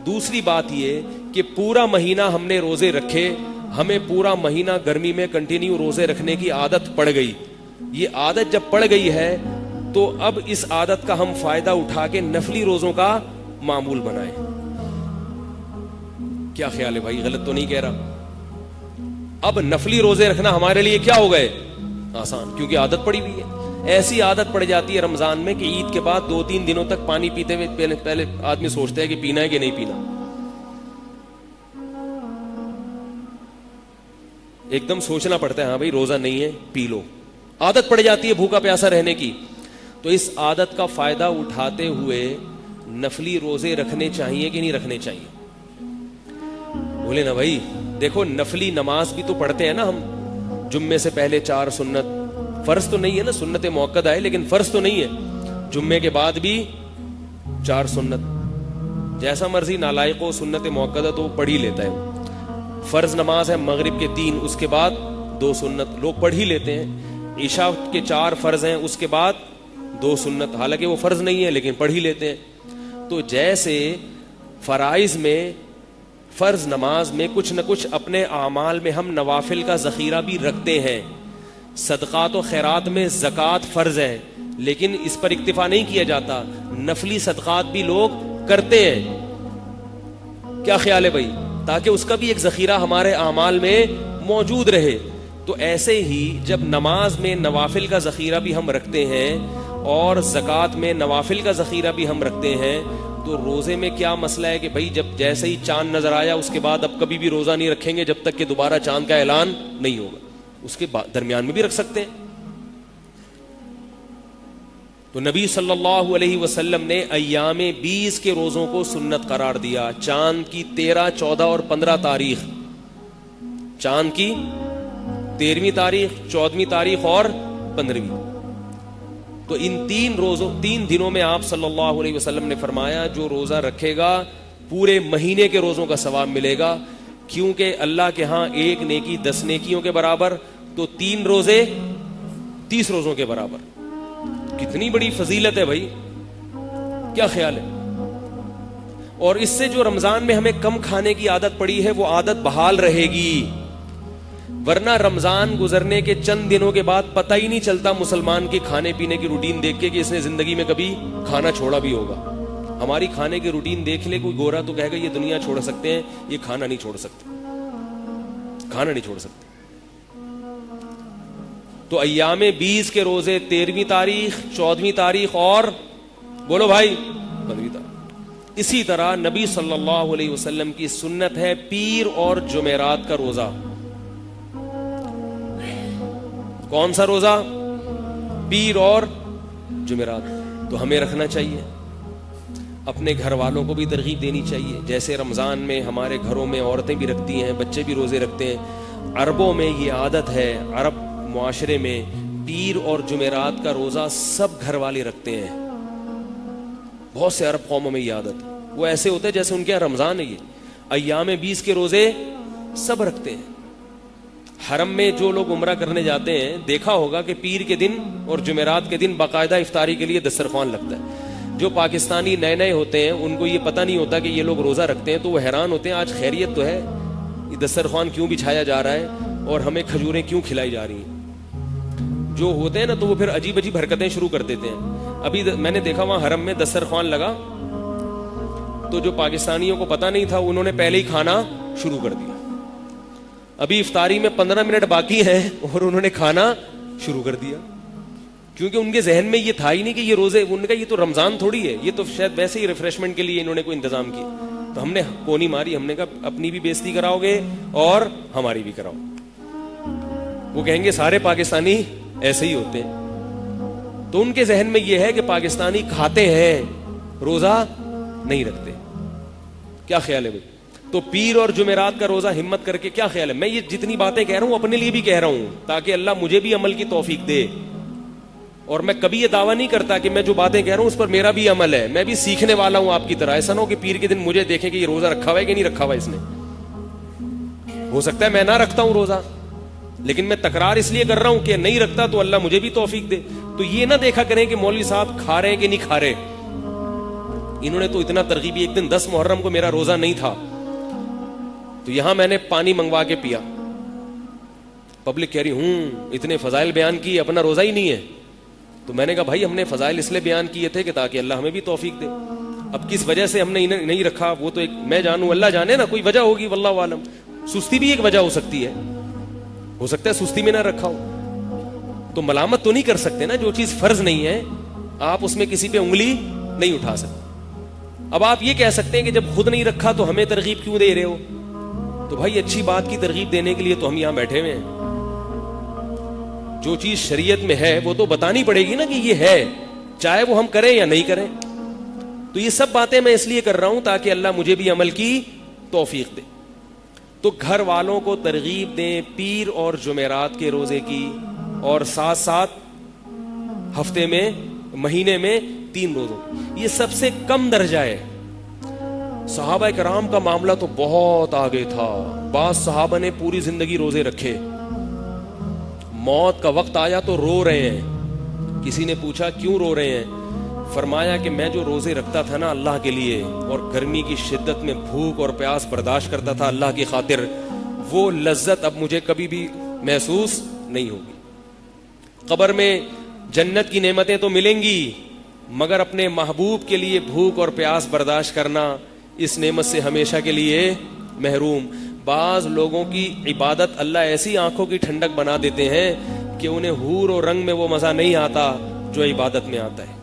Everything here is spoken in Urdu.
دوسری بات یہ کہ پورا مہینہ ہم نے روزے رکھے, ہمیں پورا مہینہ گرمی میں کنٹینیو روزے رکھنے کی عادت پڑ گئی. یہ عادت جب پڑ گئی ہے تو اب اس عادت کا ہم فائدہ اٹھا کے نفلی روزوں کا معمول بنائیں. کیا خیال ہے بھائی, غلط تو نہیں کہہ رہا؟ اب نفلی روزے رکھنا ہمارے لیے کیا ہو گئے؟ آسان, کیونکہ عادت پڑی ہوئی ہے. ایسی عادت پڑ جاتی ہے رمضان میں کہ عید کے بعد 2-3 دنوں تک پانی پیتے ہوئے پہلے آدمی سوچتا ہے کہ پینا ہے کہ نہیں پینا. ایک دم سوچنا پڑتا ہے, ہاں بھائی روزہ نہیں ہے, پی لو. عادت پڑ جاتی ہے بھوکا پیاسا رہنے کی. تو اس عادت کا فائدہ اٹھاتے ہوئے نفلی روزے رکھنے چاہیے کہ نہیں رکھنے چاہیے؟ بولے نا بھائی, دیکھو نفلی نماز بھی تو پڑھتے ہیں نا ہم. جمعے سے پہلے 4 سنت, فرض تو نہیں ہے نا, سنت موقدہ ہے لیکن فرض تو نہیں ہے. جمعے کے بعد بھی 4 سنت, جیسا مرضی نالائق ہو سنت موقدہ تو پڑھ ہی لیتا ہے. فرض نماز ہے مغرب کے 3, اس کے بعد 2 سنت لوگ پڑھ ہی لیتے ہیں. عشاء کے 4 فرض ہیں, اس کے بعد 2 سنت, حالانکہ وہ فرض نہیں ہے لیکن پڑھ ہی لیتے ہیں. تو جیسے فرائض میں, فرض نماز میں کچھ نہ کچھ اپنے اعمال میں ہم نوافل کا ذخیرہ بھی رکھتے ہیں. صدقات و خیرات میں زکوٰۃ فرض ہے لیکن اس پر اکتفا نہیں کیا جاتا, نفلی صدقات بھی لوگ کرتے ہیں. کیا خیال ہے بھائی؟ تاکہ اس کا بھی ایک ذخیرہ ہمارے اعمال میں موجود رہے. تو ایسے ہی جب نماز میں نوافل کا ذخیرہ بھی ہم رکھتے ہیں اور زکوٰۃ میں نوافل کا ذخیرہ بھی ہم رکھتے ہیں, تو روزے میں کیا مسئلہ ہے کہ بھائی جب جیسے ہی چاند نظر آیا اس کے بعد اب کبھی بھی روزہ نہیں رکھیں گے جب تک کہ دوبارہ چاند کا اعلان نہیں ہوگا. اس کے درمیان میں بھی رکھ سکتے ہیں. تو نبی صلی اللہ علیہ وسلم نے ایام 20 کے روزوں کو سنت قرار دیا. چاند کی 13, 14 اور 15 تاریخ, چاند کی 13ویں تاریخ, 14ویں تاریخ اور 15ویں. تو ان 3 دنوں میں آپ صلی اللہ علیہ وسلم نے فرمایا جو روزہ رکھے گا پورے مہینے کے روزوں کا ثواب ملے گا, کیونکہ اللہ کے ہاں 1 نیکی 10 نیکیوں کے برابر, تو 3 روزے 30 روزوں کے برابر. کتنی بڑی فضیلت ہے بھائی, کیا خیال ہے؟ اور اس سے جو رمضان میں ہمیں کم کھانے کی عادت پڑی ہے وہ عادت بحال رہے گی. ورنہ رمضان گزرنے کے چند دنوں کے بعد پتہ ہی نہیں چلتا مسلمان کی کھانے پینے کی روٹین دیکھ کے کہ اس نے زندگی میں کبھی کھانا چھوڑا بھی ہوگا. ہماری کھانے کی روٹین دیکھ لے کوئی گورا تو کہے گا یہ دنیا چھوڑ سکتے ہیں, یہ کھانا نہیں چھوڑ سکتے, کھانا نہیں چھوڑ سکتے. تو ایام 20 کے روزے 13ویں تاریخ, 14ویں تاریخ اور بولو بھائی 15ویں تاریخ. اسی طرح نبی صلی اللہ علیہ وسلم کی سنت ہے پیر اور جمعرات کا روزہ. کون سا روزہ؟ پیر اور جمعرات. تو ہمیں رکھنا چاہیے, اپنے گھر والوں کو بھی ترغیب دینی چاہیے. جیسے رمضان میں ہمارے گھروں میں عورتیں بھی رکھتی ہیں, بچے بھی روزے رکھتے ہیں. عربوں میں یہ عادت ہے, عرب معاشرے میں پیر اور جمعرات کا روزہ سب گھر والے رکھتے ہیں. بہت سے عرب قوموں میں یہ عادت ہے. وہ ایسے ہوتے ہیں جیسے ان کے یہاں رمضان ہے. یہ ایام 20 کے روزے سب رکھتے ہیں. حرم میں جو لوگ عمرہ کرنے جاتے ہیں دیکھا ہوگا کہ پیر کے دن اور جمعرات کے دن باقاعدہ افطاری کے لیے دسترخوان لگتا ہے. جو پاکستانی نئے ہوتے ہیں ان کو یہ پتہ نہیں ہوتا کہ یہ لوگ روزہ رکھتے ہیں, تو وہ حیران ہوتے ہیں آج خیریت تو ہے, یہ دسترخوان کیوں بچھایا جا رہا ہے اور ہمیں کھجوریں کیوں کھلائی جا رہی ہیں. جو ہوتے ہیں نا تو وہ پھر عجیب عجیب حرکتیں شروع کر دیتے ہیں. ابھی میں نے دیکھا وہاں حرم میں دسترخوان لگا تو جو پاکستانیوں کو پتہ نہیں تھا انہوں نے پہلے ہی کھانا شروع کر دیا. ابھی افطاری میں 15 منٹ باقی ہیں اور انہوں نے کھانا شروع کر دیا, کیونکہ ان کے ذہن میں یہ تھا ہی نہیں کہ یہ روزے. انہوں نے کہا یہ تو رمضان تھوڑی ہے, یہ تو شاید ویسے ہی ریفریشمنٹ کے لیے انہوں نے کوئی انتظام کیا. تو ہم نے کونی ماری, ہم نے کہا اپنی بھی بےزتی کراؤ گے اور ہماری بھی کراؤ. وہ کہیں گے سارے پاکستانی ایسے ہی ہوتے ہیں. تو ان کے ذہن میں یہ ہے کہ پاکستانی کھاتے ہیں, روزہ نہیں رکھتے. کیا خیال ہے بھائی؟ تو پیر اور جمعرات کا روزہ ہمت کر کے, کیا خیال ہے؟ میں یہ جتنی باتیں کہہ رہا ہوں اپنے لیے بھی کہہ رہا ہوں تاکہ اللہ مجھے بھی عمل کی توفیق دے. اور میں کبھی یہ دعویٰ نہیں کرتا کہ میں جو باتیں کہہ رہا ہوں اس پر میرا بھی عمل ہے, میں بھی سیکھنے والا ہوں آپ کی طرح. ایسا نہ ہو کہ پیر کے دن مجھے دیکھیں کہ یہ روزہ رکھا ہوا ہے کہ نہیں رکھا ہوا اس نے. ہو سکتا ہے میں نہ رکھتا ہوں روزہ, لیکن میں تکرار اس لیے کر رہا ہوں کہ نہیں رکھتا تو اللہ مجھے بھی توفیق دے. تو یہ نہ دیکھا کریں کہ مولوی صاحب کھا رہے ہیں کہ نہیں کھا رہے, انہوں نے تو اتنا ترغیبی، ایک دن 10 محرم کو میرا روزہ نہیں تھا تو یہاں میں نے پانی منگوا کے پیا. پبلک کہہ رہی اتنے فضائل بیان کیے، اپنا روزہ ہی نہیں ہے. تو میں نے کہا بھائی ہم نے فضائل اس لیے بیان کیے تھے کہ تاکہ اللہ ہمیں بھی توفیق دے. اب کس وجہ سے ہم نے نہیں رکھا وہ تو ایک میں جانوں، اللہ جانے نا، کوئی وجہ ہوگی واللہ عالم. سستی بھی ایک وجہ ہو سکتی ہے، ہو سکتا ہے سستی میں نہ رکھا ہو. تو ملامت تو نہیں کر سکتے نا، جو چیز فرض نہیں ہے آپ اس میں کسی پہ انگلی نہیں اٹھا سکتے. اب آپ یہ کہہ سکتے ہیں کہ جب خود نہیں رکھا تو ہمیں ترغیب کیوں دے رہے ہو؟ تو بھائی اچھی بات کی ترغیب دینے کے لیے تو ہم یہاں بیٹھے ہوئے ہیں. جو چیز شریعت میں ہے وہ تو بتانی پڑے گی نا کہ یہ ہے، چاہے وہ ہم کریں یا نہیں کریں. تو یہ سب باتیں میں اس لیے کر رہا ہوں تاکہ اللہ مجھے بھی عمل کی توفیق دے. تو گھر والوں کو ترغیب دیں پیر اور جمعرات کے روزے کی، اور ساتھ ساتھ ہفتے میں، مہینے میں 3 روزوں. یہ سب سے کم درجہ ہے. صحابہ کرام کا معاملہ تو بہت آگے تھا. بعض صحابہ نے پوری زندگی روزے رکھے، موت کا وقت آیا تو رو رہے ہیں. کسی نے پوچھا کیوں رو رہے ہیں؟ فرمایا کہ میں جو روزے رکھتا تھا نا اللہ کے لیے، اور گرمی کی شدت میں بھوک اور پیاس برداشت کرتا تھا اللہ کی خاطر، وہ لذت اب مجھے کبھی بھی محسوس نہیں ہوگی. قبر میں جنت کی نعمتیں تو ملیں گی، مگر اپنے محبوب کے لیے بھوک اور پیاس برداشت کرنا، اس نعمت سے ہمیشہ کے لیے محروم. بعض لوگوں کی عبادت اللہ ایسی آنکھوں کی ٹھنڈک بنا دیتے ہیں کہ انہیں حور اور رنگ میں وہ مزہ نہیں آتا جو عبادت میں آتا ہے.